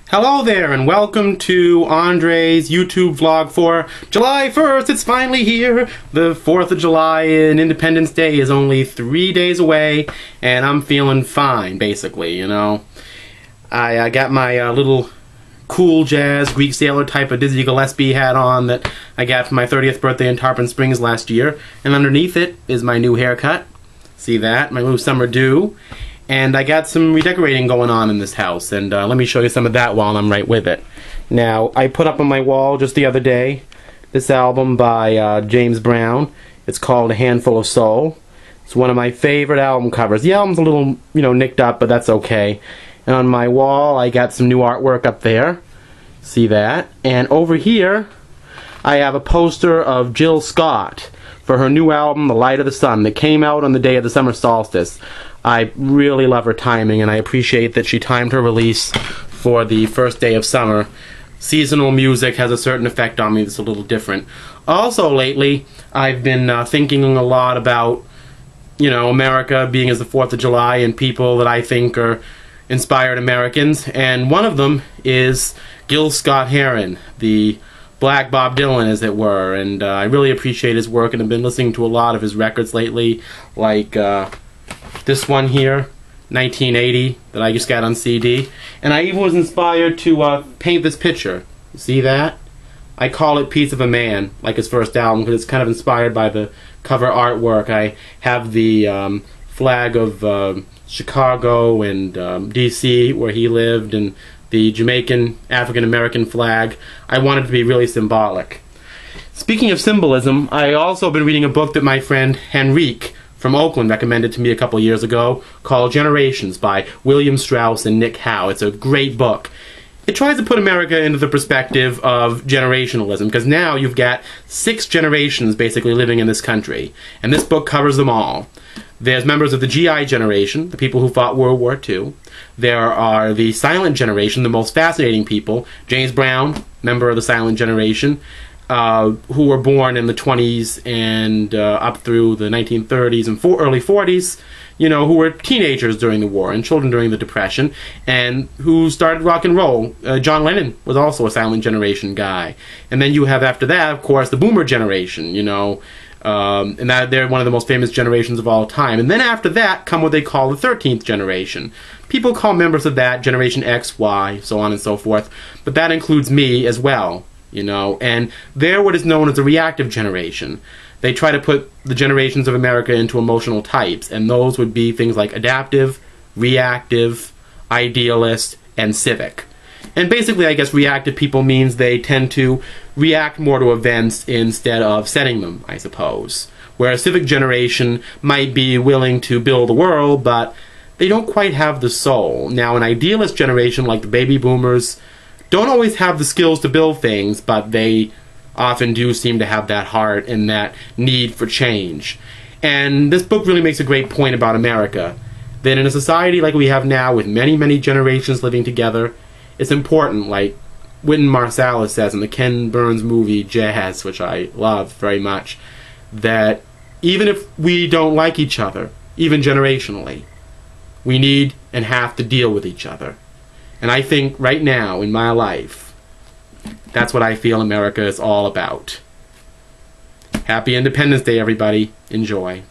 Hello there, and welcome to Andre's YouTube vlog for July 1st. It's finally here. The 4th of July and Independence Day is only 3 days away, and I'm feeling fine, basically, you know. I got my little cool jazz Greek sailor type of Dizzy Gillespie hat on that I got for my 30th birthday in Tarpon Springs last year, and underneath it is my new haircut. See that? My little summer do. And I got some redecorating going on in this house, and let me show you some of that while I'm right with it. Now, I put up on my wall just the other day this album by James Brown. It's called A Handful of Soul. It's one of my favorite album covers. The album's a little, nicked up, but that's okay. And on my wall, I got some new artwork up there. See that? And over here, I have a poster of Jill Scott for her new album, The Light of the Sun, that came out on the day of the summer solstice. I really love her timing, and I appreciate that she timed her release for the first day of summer. Seasonal music has a certain effect on me that's a little different. Also, lately, I've been thinking a lot about, America being as the 4th of July and people that I think are inspired Americans, and one of them is Gil Scott-Heron, the Black Bob Dylan, as it were, and I really appreciate his work, and I've been listening to a lot of his records lately, like this one here, 1980, that I just got on CD. And I even was inspired to paint this picture. See that? I call it Piece of a Man, like his first album, because it's kind of inspired by the cover artwork. I have the flag of Chicago and D.C., where he lived, and the Jamaican African-American flag. I wanted to be really symbolic. Speaking of symbolism, I also been reading a book that my friend Henrique from Oakland recommended to me a couple years ago called Generations by William Strauss and Nick Howe. It's a great book. It tries to put America into the perspective of generationalism, because now you've got 6 generations basically living in this country, and this book covers them all. There's members of the GI generation, the people who fought World War II. There are the silent generation, the most fascinating people. James Brown, member of the silent generation, who were born in the 20s and up through the 1930s and early 40s, who were teenagers during the war and children during the Depression, and who started rock and roll. John Lennon was also a silent generation guy. And then you have, after that, of course, the boomer generation, and that they're one of the most famous generations of all time. And then after that come what they call the 13th generation. People call members of that Generation X, Y, so on and so forth, but that includes me as well. And they're what is known as the reactive generation. They try to put the generations of America into emotional types, and those would be things like adaptive, reactive, idealist, and civic. And basically, I guess reactive people means they tend to react more to events instead of setting them, I suppose. Where a civic generation might be willing to build the world, but they don't quite have the soul. Now, an idealist generation like the baby boomers don't always have the skills to build things, but they often do seem to have that heart and that need for change. And this book really makes a great point about America, that in a society like we have now, with many, many generations living together, it's important, like Wynton Marsalis says in the Ken Burns movie Jazz, which I love very much, that even if we don't like each other, even generationally, we need and have to deal with each other. And I think right now in my life, that's what I feel America is all about. Happy Independence Day, everybody. Enjoy.